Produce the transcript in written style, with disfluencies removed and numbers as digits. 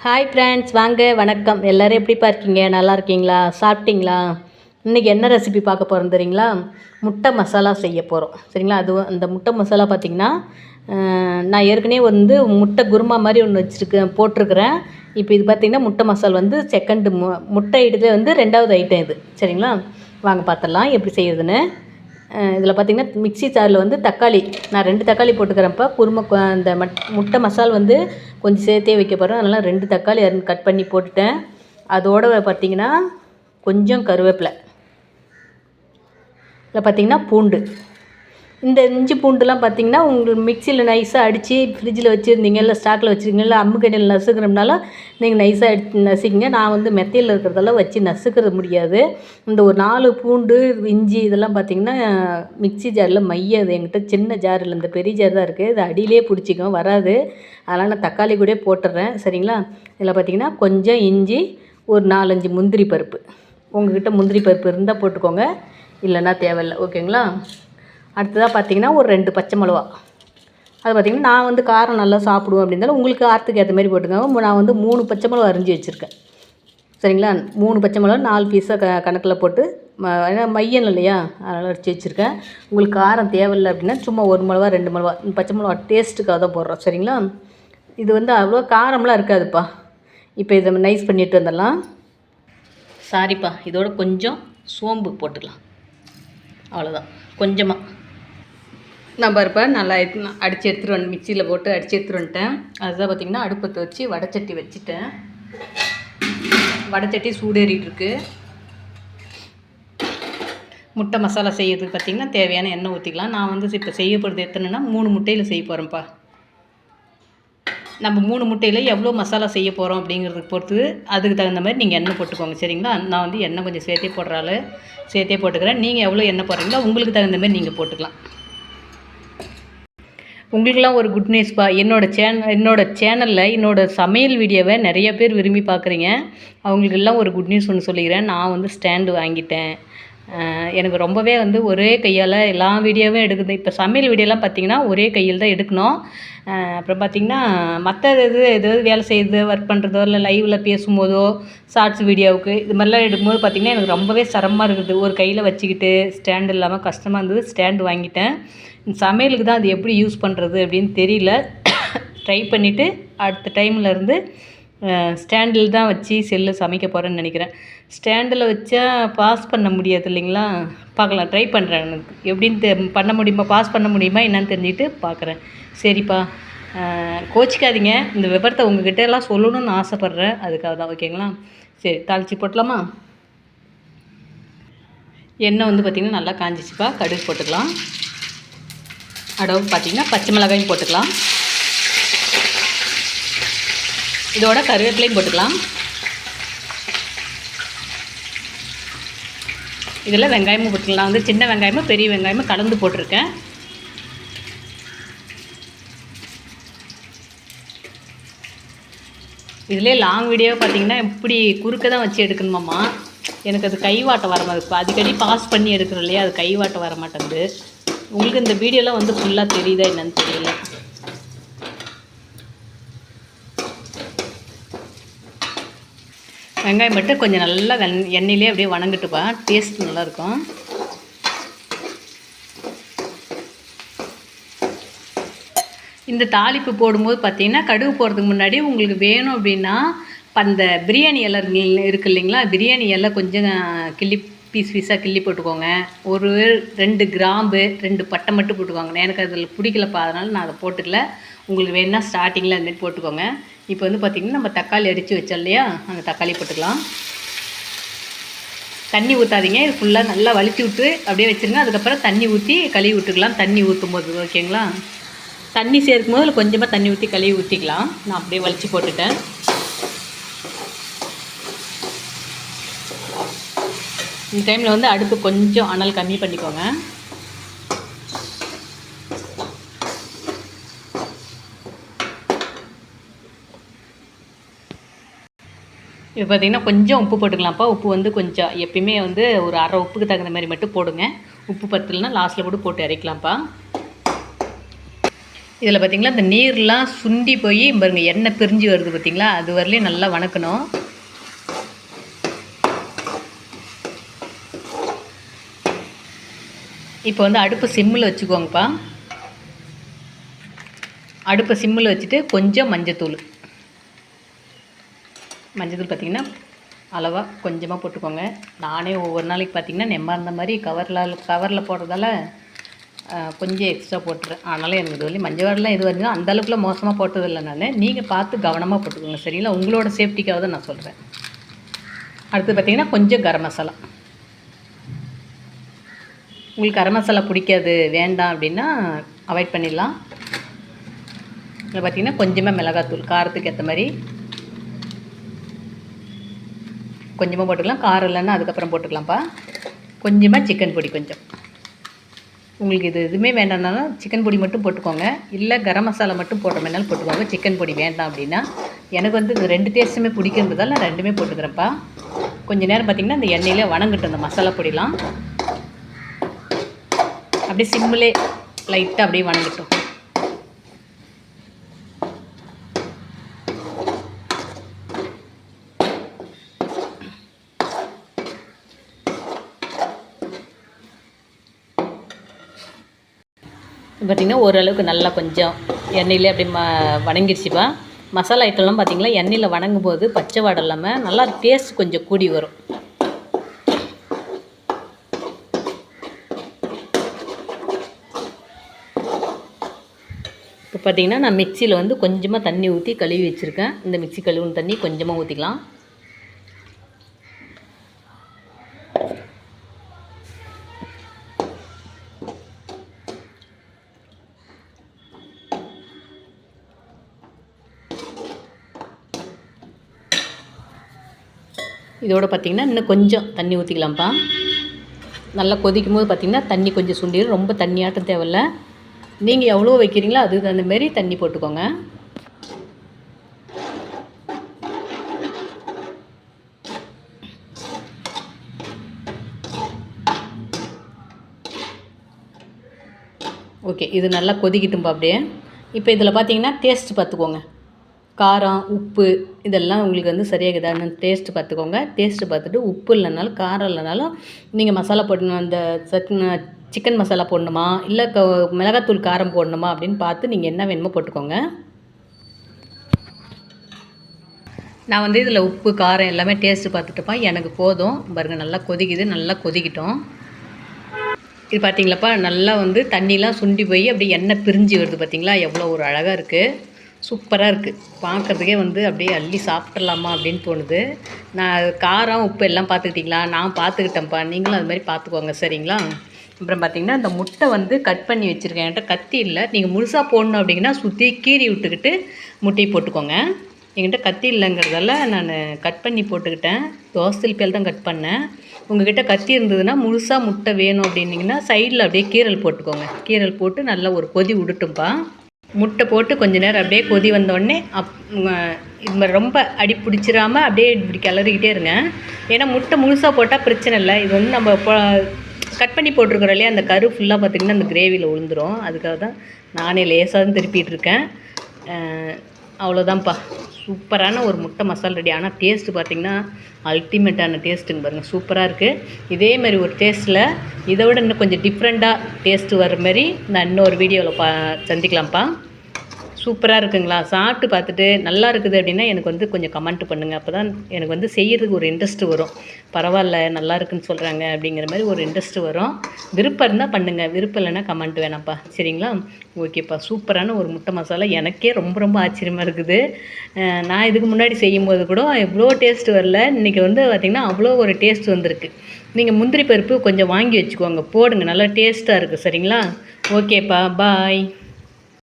Hi friends, வாங்க வணக்கம். எல்லோரும் எப்படிப்பா இருக்கீங்க? நல்லா இருக்கீங்களா? சாப்பிட்டீங்களா? இன்றைக்கி என்ன ரெசிபி பார்க்க போகிறோம் தெரியுங்களா? முட்டை மசாலா செய்ய போகிறோம். சரிங்களா? அதுவும் அந்த முட்டை மசாலா பார்த்திங்கன்னா, நான் ஏற்கனவே முட்டை குருமா மாதிரி ஒன்று போட்டிருக்கிறேன். இப்போ இது பார்த்திங்கன்னா முட்டை மசால் செகண்டு முட்டை இதுலேயே ரெண்டாவது ஐட்டம் இது. சரிங்களா? வாங்க பார்த்துடலாம் எப்படி செய்கிறதுன்னு. இதில் பார்த்திங்கன்னா மிக்ஸி ஜாரில் தக்காளி நான் 2 தக்காளி போட்டுக்கிறேன்ப்பா. அந்த முட்டை மசால் கொஞ்சம் சேர்த்தே வைக்க போகிறேன். அதனால் 2 தக்காளி கட் பண்ணி போட்டுட்டேன். அதோடு பார்த்திங்கன்னா கொஞ்சம் கருவேப்பிலை, இதில் பார்த்திங்கன்னா பூண்டு. இந்த இஞ்சி பூண்டுலாம் பார்த்திங்கன்னா உங்களுக்கு மிக்சியில் நைஸாக அடித்து ஃப்ரிட்ஜில் வச்சுருந்தீங்க, இல்லை ஸ்டாக்கில் வச்சுருக்கீங்க, இல்லை அம்முக்கடையில் நசுக்கிறோம்னாலும் நீங்கள் நைஸாக நசுக்கிங்க. நான் மெத்தையில் இருக்கிறதெல்லாம் வச்சு நசுக்கிறது முடியாது. இந்த ஒரு 4 பூண்டு, இஞ்சி இதெல்லாம் பார்த்திங்கன்னா மிக்ஸி ஜாரில் மைய என்கிட்ட சின்ன ஜார் இல்லை, இந்த பெரிய ஜார் தான் இருக்குது. இது அடியிலே பிடிச்சிக்கும், வராது. அதனால் நான் தக்காளி கூட போட்டுடுறேன். சரிங்களா? இதில் பார்த்திங்கன்னா கொஞ்சம் இஞ்சி, ஒரு 4-5 முந்திரி பருப்பு. உங்கள்கிட்ட முந்திரி பருப்பு இருந்தால் போட்டுக்கோங்க, இல்லைன்னா தேவையில்லை. ஓகேங்களா? அடுத்ததாக பார்த்திங்கன்னா ஒரு 2 பச்சை மிளகா. அது பார்த்திங்கன்னா நான் காரம் நல்லா சாப்பிடுவேன் அப்படின்னாலும் உங்களுக்கு காரத்துக்கு ஏற்ற மாதிரி போட்டுக்கோங்க. நான் 3 பச்சை மிளகா அரிஞ்சு வச்சுருக்கேன். சரிங்களா? 3 பச்சை மிளகா 4 பீஸாக கணக்கில் போட்டு ஏன்னா மையம் இல்லையா, அதனால் அடித்து வச்சுருக்கேன். உங்களுக்கு காரம் தேவையில்லை அப்படின்னா சும்மா 1 மிளகா 2 மிளகா, பச்சை மிளகா டேஸ்ட்டுக்காக தான் போடுறோம். சரிங்களா? இது அவ்வளோ காரம்லாம் இருக்காதுப்பா. இப்போ இதை நைஸ் பண்ணிட்டு வந்துடலாம். சாரிப்பா, இதோட கொஞ்சம் சோம்பு போட்டுக்கலாம், அவ்வளோதான். கொஞ்சமாக நான் பருப்பை நல்லா அடித்து எடுத்துகிட்டு மிக்சியில் போட்டு அடித்து எடுத்துகிட்டு வந்துட்டேன். அதுதான் பார்த்திங்கன்னா அடுப்பத்தை வச்சு வடைச்சட்டி வச்சுட்டேன். வடைச்சட்டி சூடேறிட்டுருக்கு. முட்டை மசாலா செய்யறதுக்கு பார்த்திங்கன்னா தேவையான எண்ணெய் ஊற்றிக்கலாம். நான் இப்போ செய்யப்படுறது எத்தனைன்னா 3 முட்டையில் செய்ய போகிறேன்ப்பா. நம்ம 3 முட்டையில் எவ்வளோ மசாலா செய்ய போகிறோம் அப்படிங்கிறதுக்கு பொறுத்து அதுக்கு தகுந்த மாதிரி நீங்கள் எண்ணெய் போட்டுக்கோங்க. சரிங்களா? நான் எண்ணெய் கொஞ்சம் சேர்த்தே போட்டுக்கிறேன். நீங்கள் எவ்வளோ எண்ணெய் போடுறீங்களோ உங்களுக்கு தகுந்த மாதிரி நீங்கள் போட்டுக்கலாம். உங்களுக்கெல்லாம் ஒரு குட் நியூஸ்ப்பா. என்னோடய சேனலில் என்னோடய சமையல் வீடியோவை நிறைய பேர் விரும்பி பார்க்குறீங்க. அவங்களுக்கெல்லாம் ஒரு குட் நியூஸ் ஒன்று சொல்லிக்கிறேன். நான் ஸ்டாண்டு வாங்கிட்டேன். எனக்கு ரொம்பவே ஒரே கையால் எல்லா வீடியோவும் எடுக்குது. இப்போ சமையல் வீடியோலாம் பார்த்திங்கன்னா ஒரே கையில் தான் எடுக்கணும். அப்புறம் பார்த்திங்கன்னா மற்ற எதாவது வேலை செய்கிறது, ஒர்க் பண்ணுறதோ, இல்லை லைவில் பேசும்போதோ, ஷார்ட்ஸ் வீடியோவுக்கு இது மாதிரிலாம் எடுக்கும்போது பார்த்திங்கன்னா எனக்கு ரொம்பவே சிரமமாக இருக்குது. ஒரு கையில் வச்சுக்கிட்டு ஸ்டாண்டு இல்லாமல் கஷ்டமாக இருந்தது. ஸ்டாண்டு வாங்கிட்டேன். சமையலுக்கு தான் அது எப்படி யூஸ் பண்ணுறது அப்படின்னு தெரியல. ட்ரை பண்ணிவிட்டு அடுத்த டைம்லேருந்து ஸ்டாண்டில் தான் வச்சு செல்லு சமைக்க போகிறேன்னு நினைக்கிறேன். ஸ்டாண்டில் வச்சா பாஸ் பண்ண முடியாது இல்லைங்களா? பார்க்கலாம், ட்ரை பண்ணுறேன். எனக்கு எப்படின்னு பண்ண முடியுமா, பாஸ் பண்ண முடியுமா என்னன்னு தெரிஞ்சுக்கிட்டு பார்க்குறேன். சரிப்பா, கோச்சிக்காதீங்க. இந்த விவரத்தை உங்ககிட்ட எல்லாம் சொல்லணும்னு ஆசைப்பட்றேன், அதுக்காக தான். ஓகேங்களா? சரி, தாளித்து போட்டலாமா? எண்ணெய் பார்த்திங்கன்னா நல்லா காஞ்சிச்சுப்பா. கடுகு போட்டுக்கலாம். அடவு பார்த்திங்கன்னா பச்சை மிளகாயும் போட்டுக்கலாம். இதோட கருவேப்பிலையும் போட்டுக்கலாம். இதில் வெங்காயமும் போட்டுக்கலாம். சின்ன வெங்காயமும் பெரிய வெங்காயமும் கலந்து போட்டிருக்கேன். இதிலே லாங் வீடியோ பார்த்திங்கன்னா இப்படி குறுக்க தான் வச்சு எடுக்கணுமாம்மா. எனக்கு அது கைவாட்டம் வர மாதிரி இப்போ அடிக்கடி பாஸ் பண்ணி எடுக்கிறோம் இல்லையா, அது கைவாட்டம் வர மாட்டேங்குது. உங்களுக்கு இந்த வீடியோலாம் ஃபுல்லாக தெரியுதா என்னன்னு தெரியல. வெங்காயம் மட்டும் கொஞ்சம் நல்லா எண்ணெயிலே அப்படியே வணங்கிட்டுப்பா, டேஸ்ட் நல்லாயிருக்கும். இந்த தாளிப்பு போடும்போது பார்த்திங்கன்னா கடுகு போடுறதுக்கு முன்னாடி உங்களுக்கு வேணும் அப்படின்னா அந்த பிரியாணி இலை இருக்குது இல்லைங்களா, பிரியாணி இலை கொஞ்சம் பீஸாக கிள்ளி போட்டுக்கோங்க. ஒரு 2 கிராம்பு 2 பட்டை மட்டும் போட்டுக்கோங்க. எனக்கு அதில் பிடிக்கலப்பா, அதனால் நான் அதை போட்டுக்கல. உங்களுக்கு வேணுன்னா ஸ்டார்டிங்கில் அதுமாரி போட்டுக்கோங்க. இப்போ பார்த்திங்கன்னா நம்ம தக்காளி அடித்து வச்சோம் இல்லையா, அந்த தக்காளி போட்டுக்கலாம். தண்ணி ஊற்றாதீங்க, இது ஃபுல்லாக நல்லா வலிச்சு விட்டு அப்படியே வச்சுருங்க. அதுக்கப்புறம் தண்ணி ஊற்றி கழுவி விட்டுக்கலாம். தண்ணி ஊற்றும் போது ஓகேங்களா? தண்ணி சேர்க்கும் போது கொஞ்சமாக தண்ணி ஊற்றி கழுவி ஊற்றிக்கலாம். நான் அப்படியே வலிச்சு போட்டுட்டேன். இந்த டைமில் அடுப்பு கொஞ்சம் அனல் கம்மி பண்ணிக்கோங்க. இப்போ பார்த்திங்கன்னா கொஞ்சம் உப்பு போட்டுக்கலாம்ப்பா. உப்பு கொஞ்சம் எப்பயுமே ஒரு அரை உப்புக்கு தகுந்த மாதிரி மட்டும் போடுங்க. உப்பு பத்தலைன்னா லாஸ்ட்டில் கூட போட்டு இறக்கலாம்ப்பா. இதில் பார்த்திங்களா இந்த நீர்லாம் சுண்டி போய் பாருங்க எண்ணெய் பிரிஞ்சு வருது பார்த்திங்களா, அது வரலையும் நல்லா வணக்கணும். இப்போ வந்து அடுப்பு சிம்மில் வச்சுக்கோங்கப்பா. அடுப்பை சிம்மில் வச்சுட்டு கொஞ்சம் மஞ்சத்தூள் பார்த்திங்கன்னா அளவாக கொஞ்சமாக போட்டுக்கோங்க. நானே ஒவ்வொரு நாளைக்கு பார்த்திங்கன்னா நெம்மார்ந்த மாதிரி கவரில் போடுறதால கொஞ்சம் எக்ஸ்ட்ரா போட்டுறேன். அதனால் எனக்கு இது வரலையும் மஞ்சள் வாடெலாம் இது வருங்க அந்தளவுக்குலாம் மோசமாக போட்டதில்லை நான். நீங்கள் பார்த்து கவனமாக போட்டுக்கோங்க சரிங்களா, உங்களோட சேஃப்டிக்காக தான் நான் சொல்கிறேன். அடுத்து பார்த்திங்கன்னா கொஞ்சம் கரம் மசாலா. உங்களுக்கு கரம் மசாலா பிடிக்காது வேண்டாம் அப்படின்னா அவாய்ட் பண்ணிடலாம். இதில் பார்த்திங்கன்னா கொஞ்சமாக மிளகாத்தூள் காரத்துக்கு ஏற்ற மாதிரி கொஞ்சமாக போட்டுக்கலாம். காரம் இல்லைன்னா அதுக்கப்புறம் போட்டுக்கலாம்ப்பா. கொஞ்சமாக சிக்கன் பொடி கொஞ்சம், உங்களுக்கு இது எதுவுமே வேண்டாம்னாலும் சிக்கன் பொடி மட்டும் போட்டுக்கோங்க. இல்லை கரம் மசாலா மட்டும் போடுற மாதிரினாலும் போட்டுக்கோங்க. சிக்கன் பொடி வேண்டாம் அப்படின்னா. எனக்கு வந்து இது 2 டேஸ்ட்டுமே பிடிக்கிறதால நான் 2மே போட்டுக்கிறேன்ப்பா. கொஞ்சம் நேரம் பார்த்திங்கன்னா இந்த எண்ணெயிலே வணங்கட்டும் அந்த மசாலா பொடிலாம். அப்படியே சிம்மிலே லைட்டாக அப்படியே வணங்கட்டும். பார்த்திங்கன்னா ஓரளவுக்கு நல்லா கொஞ்சம் எண்ணெயிலே அப்படி வணங்கிடுச்சுப்பா. மசாலா ஐட்டம்லாம் பார்த்திங்களா எண்ணெயில் வணங்கும் போது பச்சை வாடை இல்லாமல் நல்லா டேஸ்ட் கொஞ்சம் கூடி வரும். இப்போ பார்த்திங்கன்னா நான் மிக்சியில் வந்து கொஞ்சமாக தண்ணி ஊற்றி கழுவி வச்சுருக்கேன். இந்த மிக்சி கழுவுன தண்ணி கொஞ்சமாக ஊற்றிக்கலாம். இதோடு பார்த்திங்கன்னா இன்னும் கொஞ்சம் தண்ணி ஊற்றிக்கலாம்ப்பா. நல்லா கொதிக்கும் போது பார்த்திங்கன்னா தண்ணி கொஞ்சம் சுண்டிடும். ரொம்ப தண்ணியாட்டம் தேவையில்ல. நீங்கள் எவ்வளோ வைக்கிறீங்களோ அதுக்கு தகுந்த மாரி தண்ணி போட்டுக்கோங்க. ஓகே, இது நல்லா கொதிக்கிட்டும்பா அப்படியே. இப்போ இதில் பார்த்திங்கன்னா டேஸ்ட்டு பார்த்துக்கோங்க. காரம் உப்பு இதெல்லாம் உங்களுக்கு வந்து சரியாகுதான்னு டேஸ்ட்டு பார்த்துக்கோங்க. டேஸ்ட்டு பார்த்துட்டு உப்பு இல்லைனாலும் காரம் இல்லைனாலும் நீங்கள் மசாலா போடணும். அந்த சிக்கன் மசாலா போடணுமா இல்லை மிளகாத்தூள் காரம் போடணுமா அப்படின்னு பார்த்து நீங்கள் என்ன வேணுமோ போட்டுக்கோங்க. நான் வந்து இதில் உப்பு காரம் எல்லாமே டேஸ்ட்டு பார்த்துட்டுப்பா எனக்கு போதும். பாருங்கள் நல்லா கொதிக்குது, நல்லா கொதிக்கிட்டோம். இது பார்த்திங்களாப்பா நல்லா வந்து தண்ணிலாம் சுண்டி போய் அப்படியே எண்ணெய் பிரிஞ்சு வருது பார்த்திங்களா, எவ்வளோ ஒரு அழகாக இருக்குது. சூப்பராக இருக்குது. பார்க்குறதுக்கே வந்து அப்படியே அள்ளி சாப்பிட்றலாமா அப்படின்னு தோணுது. நான் காரம் உப்பு எல்லாம் பார்த்துக்கிட்டிங்களா? நான் பார்த்துக்கிட்டேன்ப்பா, நீங்களும் அது மாதிரி பார்த்துக்கோங்க சரிங்களா. அப்புறம் பார்த்திங்கன்னா இந்த முட்டை வந்து கட் பண்ணி வச்சுருக்கேன். என்கிட்ட கத்தி இல்லை. நீங்கள் முழுசாக போடணும் அப்படிங்கன்னா சுற்றி கீறி விட்டுக்கிட்டு முட்டையை போட்டுக்கோங்க. என்கிட்ட கத்தி இல்லைங்கிறதால நான் கட் பண்ணி போட்டுக்கிட்டேன். தோசை பேல் தான் கட் பண்ணேன். உங்கள்கிட்ட கத்தி இருந்ததுன்னா முழுசாக முட்டை வேணும் அப்படின்னிங்கன்னா சைடில் அப்படியே கீரல் போட்டுக்கோங்க. கீரல் போட்டு நல்லா ஒரு கொதி விடட்டும்ப்பா. முட்டை போட்டு கொஞ்சம் நேரம் அப்படியே கொதி வந்தோடனே இது மாதிரி ரொம்ப அடி பிடிச்சிடாமல் அப்படியே இப்படி கிளறிக்கிட்டே இருங்க. ஏன்னா முட்டை முழுசாக போட்டால் பிரச்சனை இல்லை. இது வந்து நம்ம கட் பண்ணி போட்டிருக்கிறோம் இல்லையா, அந்த கரு ஃபுல்லாக பார்த்திங்கன்னா அந்த கிரேவியில் விழுந்துடும். அதுக்காக தான் நானே லேசாக தான் திருப்பிகிட்ருக்கேன். அவ்வளோதான்ப்பா, சூப்பரான ஒரு முட்டை மசாலா ரெடி. ஆனால் டேஸ்ட்டு பார்த்திங்கன்னா அல்டிமேட்டான டேஸ்ட்டுங்க பாருங்கள், சூப்பராக இருக்குது. இதே மாதிரி ஒரு டேஸ்ட்டில் இதை விட இன்னும் கொஞ்சம் டிஃப்ரெண்ட்டாக டேஸ்ட்டு வர மாதிரி நான் இன்னொரு வீடியோவில் சந்திக்கலாம்ப்பா. சூப்பராக இருக்குங்களா? சாப்பிட்டு பார்த்துட்டு நல்லா இருக்குது அப்படின்னா எனக்கு வந்து கொஞ்சம் கமெண்ட் பண்ணுங்கள். அப்போ தான் எனக்கு வந்து செய்கிறதுக்கு ஒரு இன்ட்ரெஸ்ட்டு வரும். பரவாயில்ல நல்லா இருக்குன்னு சொல்கிறாங்க அப்படிங்கிற மாதிரி ஒரு இன்ட்ரெஸ்ட்டு வரும். விருப்பம் இருந்தால் பண்ணுங்கள், விருப்பம் இல்லைன்னா கமெண்ட் வேணாம்ப்பா சரிங்களா. ஓகேப்பா, சூப்பரான ஒரு முட்டை மசாலா. எனக்கே ரொம்ப ரொம்ப ஆச்சரியமாக இருக்குது. நான் இதுக்கு முன்னாடி செய்யும்போது கூட எவ்வளோ டேஸ்ட்டு வரல. இன்றைக்கி வந்து பார்த்திங்கன்னா அவ்வளோ ஒரு டேஸ்ட் வந்திருக்கு. நீங்கள் முந்திரி பருப்பு கொஞ்சம் வாங்கி வச்சுக்கோங்க, போடுங்க, நல்லா டேஸ்ட்டாக இருக்குது சரிங்களா. ஓகேப்பா, பாய்.